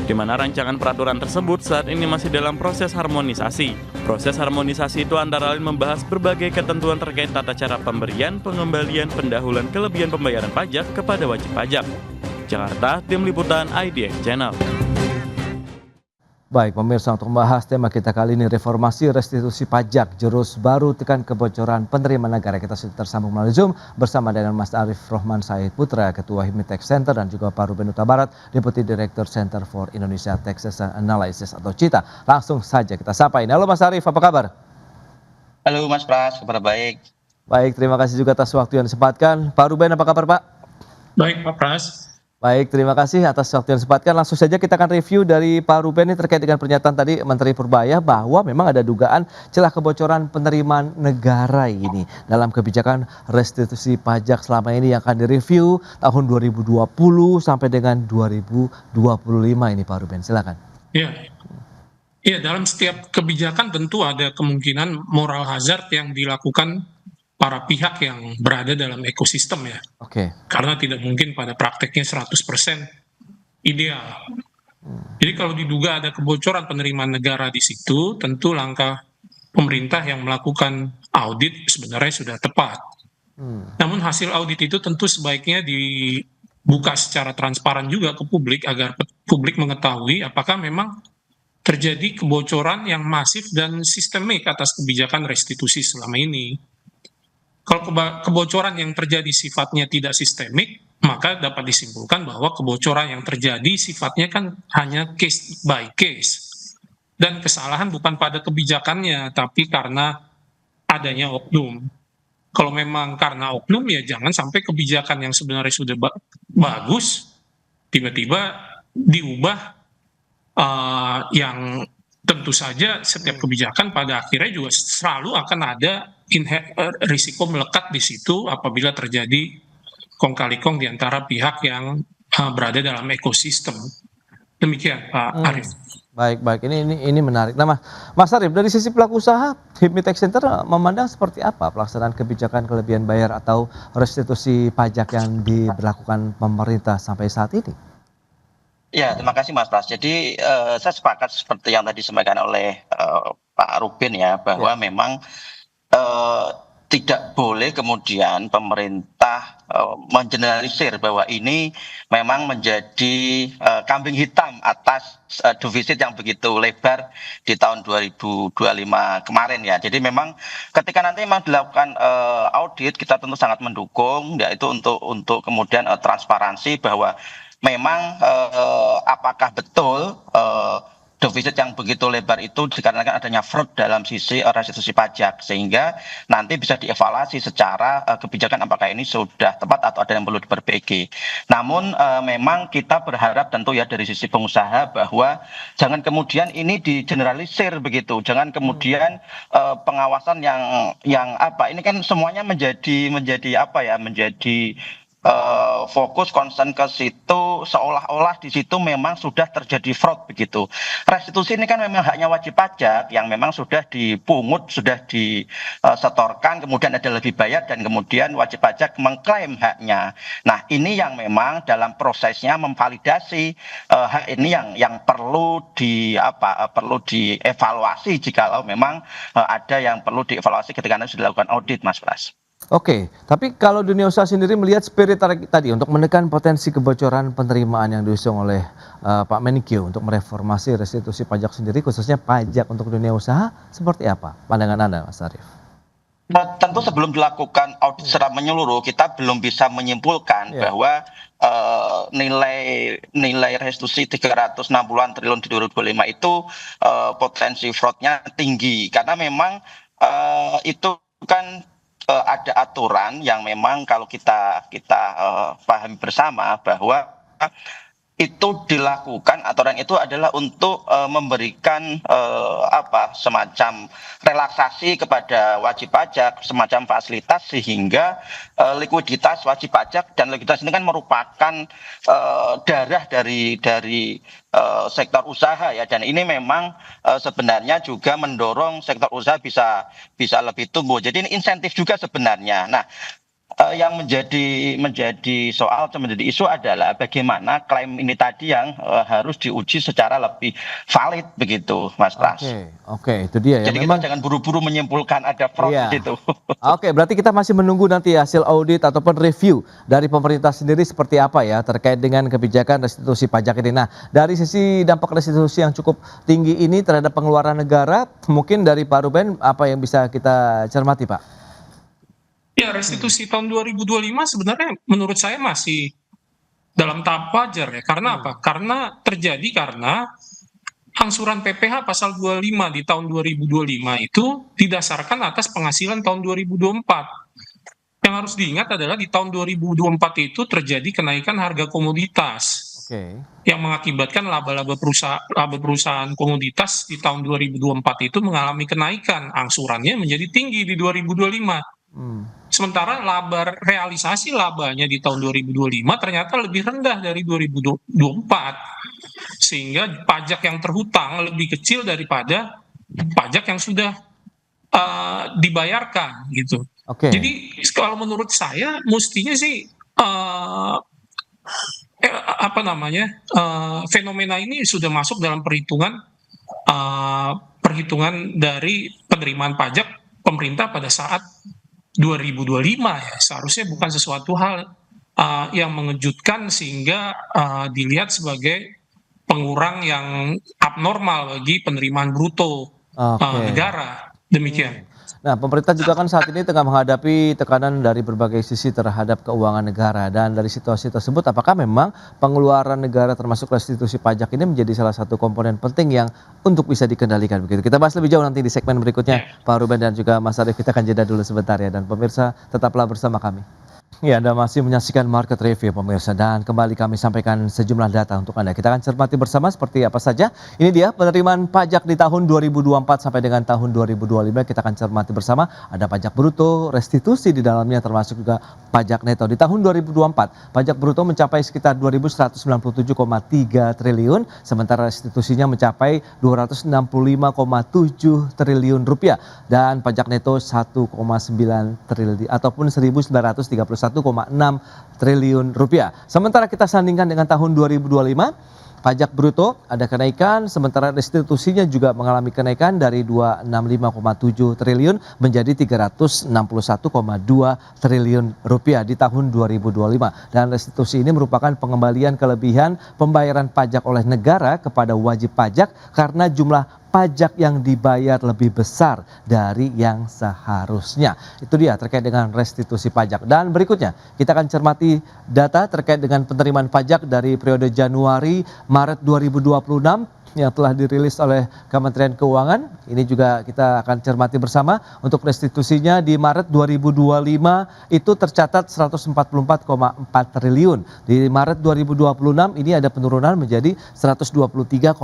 di mana rancangan peraturan tersebut saat ini masih dalam proses harmonisasi. Proses harmonisasi itu antara lain membahas berbagai ketentuan terkait tata cara pemberian, pengembalian, pendahuluan kelebihan pembayaran pajak kepada wajib pajak. Jakarta, Tim Liputan IDX Channel. Baik pemirsa, untuk membahas tema kita kali ini reformasi restitusi pajak, jurus baru tekan kebocoran penerimaan negara. Kita sudah tersambung melalui Zoom bersama dengan Mas Arief Rohman Said Putra, Ketua Himitex Center, dan juga Pak Ruben Huta Barat, Deputy Director Center for Indonesia Taxes Analysis atau CITA. Langsung saja kita sapa ini. Halo Mas Arief, apa kabar? Halo Mas Pras, kabar baik. Baik, terima kasih juga atas waktu yang disempatkan. Pak Ruben, apa kabar Pak? Baik Pak Pras. Baik, terima kasih atas waktu yang disempatkan. Langsung saja kita akan review dari Pak Ruben ini terkait dengan pernyataan tadi Menteri Purbaya bahwa memang ada dugaan celah kebocoran penerimaan negara ini dalam kebijakan restitusi pajak selama ini yang akan direview tahun 2020 sampai dengan 2025 ini Pak Ruben. Silakan. Iya, dalam setiap kebijakan tentu ada kemungkinan moral hazard yang dilakukan para pihak yang berada dalam ekosistem ya. Oke. Karena tidak mungkin pada prakteknya 100% ideal. Jadi kalau diduga ada kebocoran penerimaan negara di situ, tentu langkah pemerintah yang melakukan audit sebenarnya sudah tepat. Namun hasil audit itu tentu sebaiknya dibuka secara transparan juga ke publik agar publik mengetahui apakah memang terjadi kebocoran yang masif dan sistemik atas kebijakan restitusi selama ini. Kalau kebocoran yang terjadi sifatnya tidak sistemik, maka dapat disimpulkan bahwa kebocoran yang terjadi sifatnya kan hanya case by case. Dan kesalahan bukan pada kebijakannya, tapi karena adanya oknum. Kalau memang karena oknum ya jangan sampai kebijakan yang sebenarnya sudah bagus tiba-tiba diubah, yang tentu saja setiap kebijakan pada akhirnya juga selalu akan ada risiko melekat di situ apabila terjadi kong kali kong di antara pihak yang berada dalam ekosistem. Demikian Pak Arief. Baik, baik. Ini menarik. Nah, Mas Arief, dari sisi pelaku usaha, HIPMI Tech Center memandang seperti apa pelaksanaan kebijakan kelebihan bayar atau restitusi pajak yang diberlakukan pemerintah sampai saat ini? Ya, terima kasih Mas Pras. Jadi saya sepakat seperti yang tadi disampaikan oleh Pak Rubin ya, bahwa memang tidak boleh kemudian pemerintah mengeneralisir bahwa ini memang menjadi kambing hitam atas defisit yang begitu lebar di tahun 2025 kemarin ya. Jadi memang ketika nanti memang dilakukan audit, kita tentu sangat mendukung, yaitu untuk kemudian transparansi bahwa memang apakah betul defisit yang begitu lebar itu dikarenakan adanya fraud dalam sisi restitusi pajak, sehingga nanti bisa dievaluasi secara kebijakan apakah ini sudah tepat atau ada yang perlu diperbaiki. Namun memang kita berharap tentu ya dari sisi pengusaha bahwa jangan kemudian ini digeneralisir begitu, jangan kemudian pengawasan yang apa ini kan semuanya menjadi apa ya, menjadi fokus concern ke situ seolah-olah di situ memang sudah terjadi fraud begitu. Restitusi ini kan memang haknya wajib pajak yang memang sudah dipungut, sudah disetorkan, kemudian ada lebih bayar dan kemudian wajib pajak mengklaim haknya. Nah, ini yang memang dalam prosesnya memvalidasi hak ini yang perlu perlu dievaluasi jikalau memang ada yang perlu dievaluasi ketika nanti sudah dilakukan audit, Mas Pras. Oke, tapi kalau dunia usaha sendiri melihat spirit tadi untuk menekan potensi kebocoran penerimaan yang diusung oleh Pak Menkyu untuk mereformasi restitusi pajak sendiri, khususnya pajak untuk dunia usaha, seperti apa pandangan Anda, Mas Arief? Nah, tentu sebelum dilakukan audit secara menyeluruh, kita belum bisa menyimpulkan bahwa nilai restitusi 360-an triliun di 2025 itu potensi fraudnya tinggi, karena memang itu kan ada aturan yang memang kalau kita pahami bersama bahwa itu dilakukan, aturan itu adalah untuk memberikan semacam relaksasi kepada wajib pajak, semacam fasilitas sehingga likuiditas wajib pajak, dan likuiditas ini kan merupakan darah dari sektor usaha ya, dan ini memang sebenarnya juga mendorong sektor usaha bisa lebih tumbuh. Jadi ini insentif juga sebenarnya. Nah, yang menjadi soal atau menjadi isu adalah bagaimana klaim ini tadi yang harus diuji secara lebih valid begitu, Mas Pras. Oke, itu dia ya. Jadi kita jangan buru-buru menyimpulkan ada fraud di situ. Oke, berarti kita masih menunggu nanti hasil audit ataupun review dari pemerintah sendiri seperti apa ya terkait dengan kebijakan restitusi pajak ini. Nah, dari sisi dampak restitusi yang cukup tinggi ini terhadap pengeluaran negara, mungkin dari Pak Ruben apa yang bisa kita cermati, Pak? Ya, restitusi tahun 2025 sebenarnya menurut saya masih dalam tahap wajar ya. Karena apa? Karena angsuran PPh pasal 25 di tahun 2025 itu didasarkan atas penghasilan tahun 2024. Yang harus diingat adalah di tahun 2024 itu terjadi kenaikan harga komoditas. Yang mengakibatkan laba-laba perusahaan komoditas di tahun 2024 itu mengalami kenaikan, angsurannya menjadi tinggi di 2025. Sementara realisasi labanya di tahun 2025 ternyata lebih rendah dari 2024, sehingga pajak yang terhutang lebih kecil daripada pajak yang sudah dibayarkan gitu. Jadi kalau menurut saya mestinya sih fenomena ini sudah masuk dalam perhitungan dari penerimaan pajak pemerintah pada saat 2025 ya. Seharusnya bukan sesuatu hal yang mengejutkan sehingga dilihat sebagai pengurang yang abnormal bagi penerimaan bruto negara. Demikian. Nah, pemerintah juga kan saat ini tengah menghadapi tekanan dari berbagai sisi terhadap keuangan negara, dan dari situasi tersebut apakah memang pengeluaran negara termasuk restitusi pajak ini menjadi salah satu komponen penting yang untuk bisa dikendalikan begitu. Kita bahas lebih jauh nanti di segmen berikutnya, Pak Ruben dan juga Mas Arief. Kita akan jeda dulu sebentar ya, dan pemirsa tetaplah bersama kami. Ya, Anda masih menyaksikan Market Review pemirsa, dan kembali kami sampaikan sejumlah data untuk Anda. Kita akan cermati bersama seperti apa saja. Ini dia penerimaan pajak di tahun 2024 sampai dengan tahun 2025. Kita akan cermati bersama. Ada pajak bruto, restitusi di dalamnya, termasuk juga pajak neto. Di tahun 2024, pajak bruto mencapai sekitar 2.197,3 triliun, sementara restitusinya mencapai 265,7 triliun rupiah, dan pajak neto 1,9 triliun ataupun 1.931,6 triliun rupiah. Sementara kita sandingkan dengan tahun 2025, pajak bruto ada kenaikan, sementara restitusinya juga mengalami kenaikan dari 265,7 triliun menjadi 361,2 triliun rupiah di tahun 2025. Dan restitusi ini merupakan pengembalian kelebihan pembayaran pajak oleh negara kepada wajib pajak karena jumlah pajak yang dibayar lebih besar dari yang seharusnya. Itu dia terkait dengan restitusi pajak. Dan berikutnya kita akan cermati data terkait dengan penerimaan pajak dari periode Januari-Maret 2026 yang telah dirilis oleh Kementerian Keuangan. Ini juga kita akan cermati bersama. Untuk restitusinya di Maret 2025 itu tercatat 144,4 triliun. Di Maret 2026 ini ada penurunan menjadi 123,4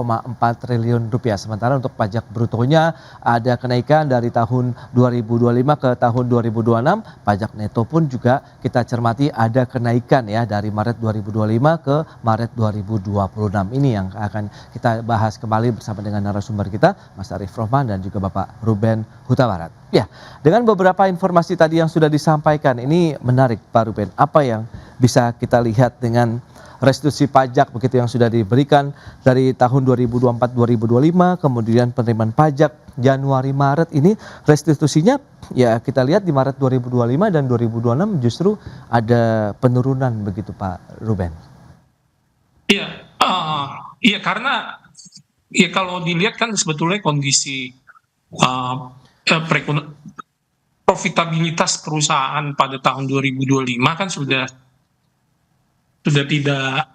triliun rupiah. Sementara untuk pajak brutonya ada kenaikan dari tahun 2025 ke tahun 2026. Pajak neto pun juga kita cermati ada kenaikan ya dari Maret 2025 ke Maret 2026. Ini yang akan kita bahas kembali bersama dengan narasumber kita, Mas Arief Rohman dan juga Bapak Ruben Huta Barat. Ya, dengan beberapa informasi tadi yang sudah disampaikan, ini menarik Pak Ruben. Apa yang bisa kita lihat dengan restitusi pajak begitu yang sudah diberikan dari tahun 2024-2025, kemudian penerimaan pajak Januari-Maret ini restitusinya ya kita lihat di Maret 2025 dan 2026 justru ada penurunan begitu Pak Ruben. Iya, iya karena ya kalau dilihat kan sebetulnya kondisi profitabilitas perusahaan pada tahun 2025 kan sudah tidak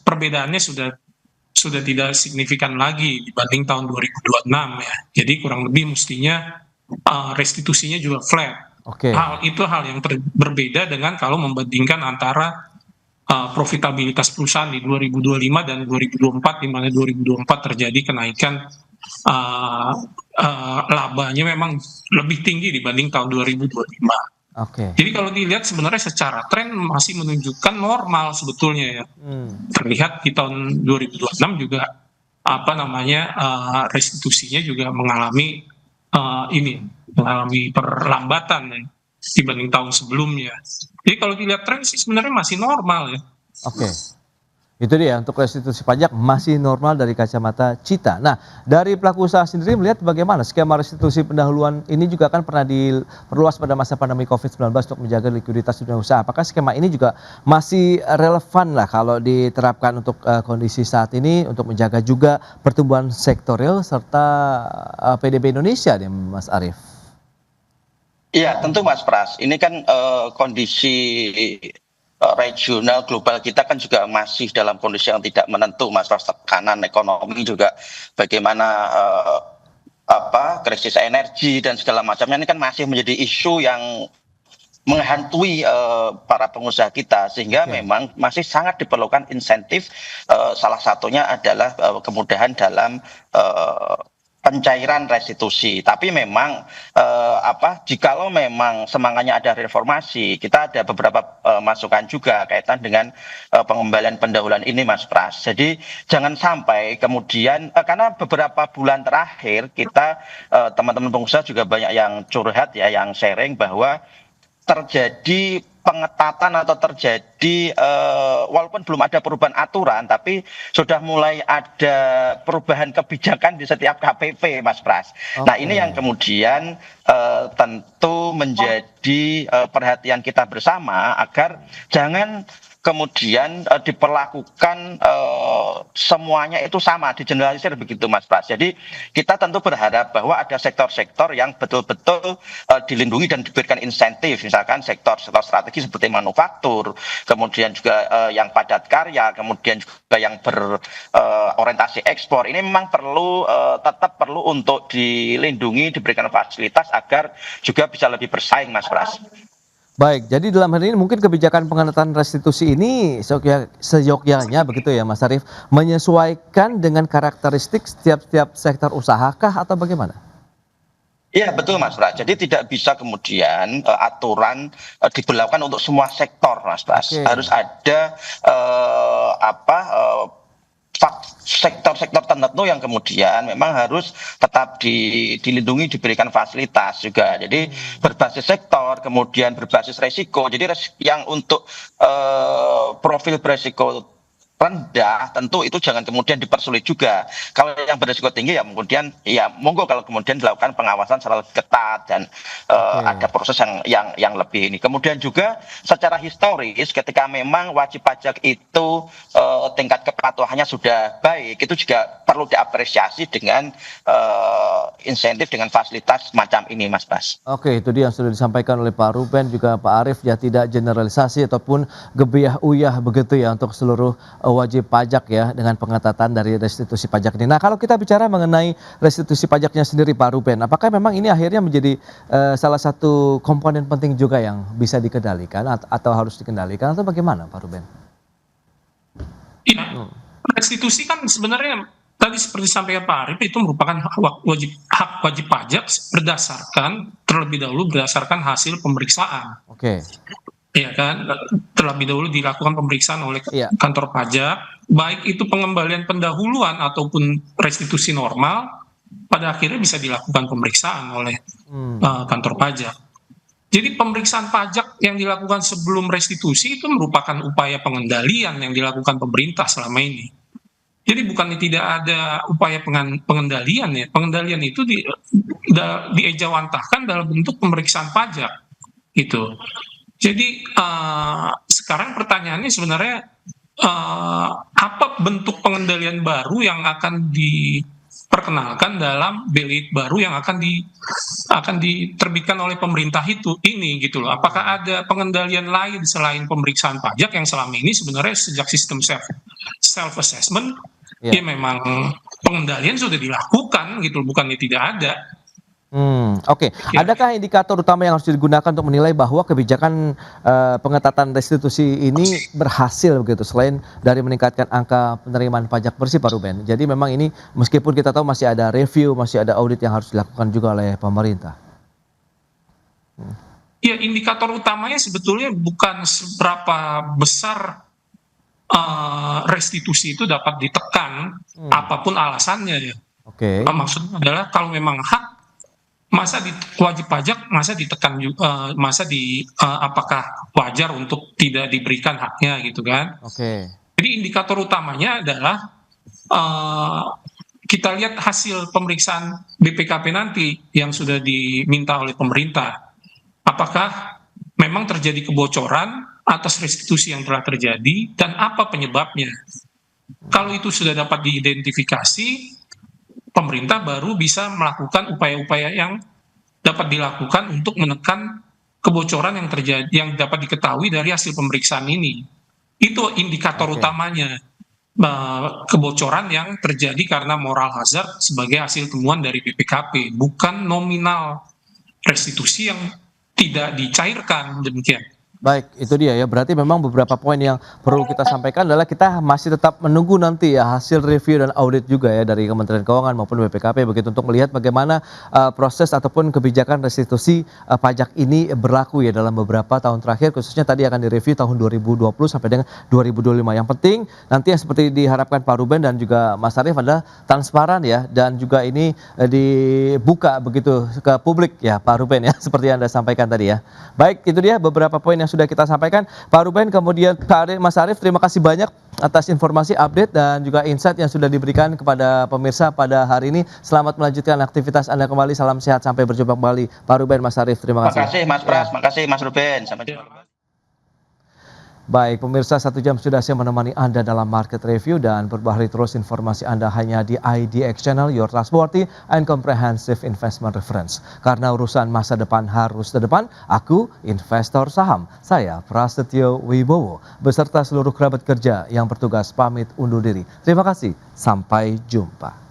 perbedaannya sudah tidak signifikan lagi dibanding tahun 2026 ya. Jadi kurang lebih mestinya restitusinya juga flat. Oke. Hal yang berbeda dengan kalau membandingkan antara profitabilitas perusahaan di 2025 dan 2024, di mana 2024 terjadi kenaikan labanya memang lebih tinggi dibanding tahun 2025. Oke. Jadi kalau dilihat sebenarnya secara tren masih menunjukkan normal sebetulnya ya. Terlihat di tahun 2026 juga restitusinya juga mengalami perlambatan ya, dibanding tahun sebelumnya. Jadi kalau dilihat tren sih sebenarnya masih normal ya. Oke. Itu dia untuk restitusi pajak masih normal dari kacamata Cita. Nah, dari pelaku usaha sendiri melihat bagaimana skema restitusi pendahuluan ini juga kan pernah diperluas pada masa pandemi COVID-19 untuk menjaga likuiditas dunia usaha. Apakah skema ini juga masih relevan lah kalau diterapkan untuk kondisi saat ini untuk menjaga juga pertumbuhan sektor real serta PDB Indonesia nih Mas Arief? Iya, tentu Mas Pras. Ini kan kondisi regional global kita kan juga masih dalam kondisi yang tidak menentu, Mas Pras. Tekanan ekonomi juga bagaimana krisis energi dan segala macamnya ini kan masih menjadi isu yang menghantui para pengusaha kita, sehingga memang masih sangat diperlukan insentif. Salah satunya adalah kemudahan dalam pencairan restitusi. Tapi memang jikalau memang semangatnya ada reformasi, kita ada beberapa masukan juga kaitan dengan pengembalian pendahuluan ini Mas Pras. Jadi jangan sampai kemudian karena beberapa bulan terakhir kita teman-teman pengusaha juga banyak yang curhat ya, yang sharing bahwa terjadi pengetatan atau terjadi walaupun belum ada perubahan aturan tapi sudah mulai ada perubahan kebijakan di setiap KPP Mas Pras. Nah ini yang kemudian tentu menjadi perhatian kita bersama agar jangan kemudian diperlakukan semuanya itu sama, digeneralisir begitu Mas Pras. Jadi kita tentu berharap bahwa ada sektor-sektor yang betul-betul dilindungi dan diberikan insentif, misalkan sektor-sektor strategi seperti manufaktur, kemudian juga yang padat karya, kemudian juga yang berorientasi ekspor. Ini memang tetap perlu untuk dilindungi, diberikan fasilitas agar juga bisa lebih bersaing Mas Pras. Baik, jadi dalam hal ini mungkin kebijakan pengetatan restitusi ini seyogyanya begitu ya Mas Arief, menyesuaikan dengan karakteristik setiap sektor usahakah atau bagaimana? Iya betul Mas Pras. Jadi tidak bisa kemudian aturan diberlakukan untuk semua sektor Mas Pras. Oke. Harus ada sektor-sektor tertentu yang kemudian memang harus tetap dilindungi, diberikan fasilitas juga. Jadi berbasis sektor, kemudian berbasis resiko. Jadi yang untuk profil beresiko rendah tentu itu jangan kemudian dipersulit juga. Kalau yang beresiko tinggi ya kemudian ya monggo kalau kemudian dilakukan pengawasan secara lebih ketat dan ada proses yang lebih ini. Kemudian juga secara historis ketika memang wajib pajak itu tingkat kepatuhannya sudah baik, itu juga perlu diapresiasi dengan insentif dengan fasilitas semacam ini Mas Bas. Oke, itu dia yang sudah disampaikan oleh Pak Ruben juga Pak Arief, ya tidak generalisasi ataupun gebiah uyah begitu ya untuk seluruh wajib pajak ya dengan pengetatan dari restitusi pajak ini. Nah, kalau kita bicara mengenai restitusi pajaknya sendiri Pak Ruben, apakah memang ini akhirnya menjadi salah satu komponen penting juga yang bisa dikendalikan atau harus dikendalikan atau bagaimana Pak Ruben? Iya, restitusi kan sebenarnya tadi seperti disampaikan Pak Arief itu merupakan hak wajib pajak terlebih dahulu berdasarkan hasil pemeriksaan. Oke. Ya kan, terlebih dahulu dilakukan pemeriksaan oleh kantor pajak, baik itu pengembalian pendahuluan ataupun restitusi normal, pada akhirnya bisa dilakukan pemeriksaan oleh kantor pajak. Jadi pemeriksaan pajak yang dilakukan sebelum restitusi itu merupakan upaya pengendalian yang dilakukan pemerintah selama ini. Jadi bukannya tidak ada upaya pengendalian ya, pengendalian itu diejawantahkan dalam bentuk pemeriksaan pajak, gitu. Jadi sekarang pertanyaannya sebenarnya apa bentuk pengendalian baru yang akan diperkenalkan dalam BLIT baru yang akan diterbitkan oleh pemerintah ini gitu loh. Apakah ada pengendalian lain selain pemeriksaan pajak yang selama ini sebenarnya sejak sistem self assessment ya memang pengendalian sudah dilakukan gitu, bukannya tidak ada. Oke. Adakah indikator utama yang harus digunakan untuk menilai bahwa kebijakan pengetatan restitusi ini berhasil begitu selain dari meningkatkan angka penerimaan pajak bersih Pak Ruben? Jadi memang ini meskipun kita tahu masih ada review, masih ada audit yang harus dilakukan juga oleh pemerintah. Ya, indikator utamanya sebetulnya bukan seberapa besar restitusi itu dapat ditekan apapun alasannya ya. Oke. Maksudnya adalah kalau memang hak masa wajib pajak masa ditekan juga apakah wajar untuk tidak diberikan haknya gitu kan. Oke. Jadi indikator utamanya adalah kita lihat hasil pemeriksaan BPKP nanti yang sudah diminta oleh pemerintah. Apakah memang terjadi kebocoran atas restitusi yang telah terjadi dan apa penyebabnya. Kalau itu sudah dapat diidentifikasi, pemerintah baru bisa melakukan upaya-upaya yang dapat dilakukan untuk menekan kebocoran yang terjadi yang dapat diketahui dari hasil pemeriksaan ini. Itu indikator utamanya, kebocoran yang terjadi karena moral hazard sebagai hasil temuan dari BPKP, bukan nominal restitusi yang tidak dicairkan demikian. Baik, itu dia ya. Berarti memang beberapa poin yang perlu kita sampaikan adalah kita masih tetap menunggu nanti ya hasil review dan audit juga ya dari Kementerian Keuangan maupun BPKP begitu untuk melihat bagaimana proses ataupun kebijakan restitusi pajak ini berlaku ya dalam beberapa tahun terakhir, khususnya tadi akan direview tahun 2020 sampai dengan 2025. Yang penting nanti yang seperti diharapkan Pak Ruben dan juga Mas Arief adalah transparan ya dan juga ini dibuka begitu ke publik ya Pak Ruben ya seperti yang Anda sampaikan tadi ya. Baik, itu dia beberapa poin yang sudah kita sampaikan Pak Ruben, kemudian Mas Arief, terima kasih banyak atas informasi, update dan juga insight yang sudah diberikan kepada pemirsa pada hari ini. Selamat melanjutkan aktivitas Anda kembali, salam sehat, sampai berjumpa kembali Pak Ruben, Mas Arief, terima kasih. Terima kasih Mas Pras, terima kasih Mas Ruben, sampai jumpa. Baik, pemirsa, 1 jam sudah saya menemani Anda dalam Market Review dan perbaharui terus informasi Anda hanya di IDX Channel, your trustworthy and comprehensive investment reference. Karena urusan masa depan harus ke depan, aku investor saham. Saya Prasetyo Wibowo beserta seluruh kerabat kerja yang bertugas pamit undur diri. Terima kasih, sampai jumpa.